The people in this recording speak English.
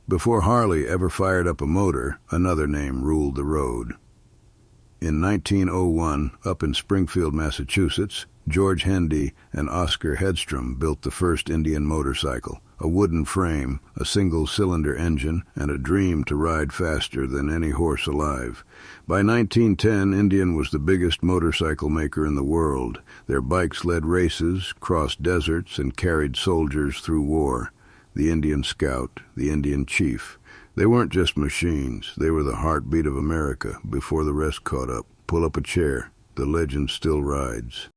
Before Harley ever fired up a motor, another name ruled the road. In 1901, up in Springfield, Massachusetts, George Hendy and Oscar Hedstrom built the first Indian motorcycle, a wooden frame, a single-cylinder engine, and a dream to ride faster than any horse alive. By 1910, Indian was the biggest motorcycle maker in the world. Their bikes led races, crossed deserts, and carried soldiers through war. The Indian Scout, the Indian Chief. They weren't just machines. They were the heartbeat of America before the rest caught up. Pull up a chair. The legend still rides.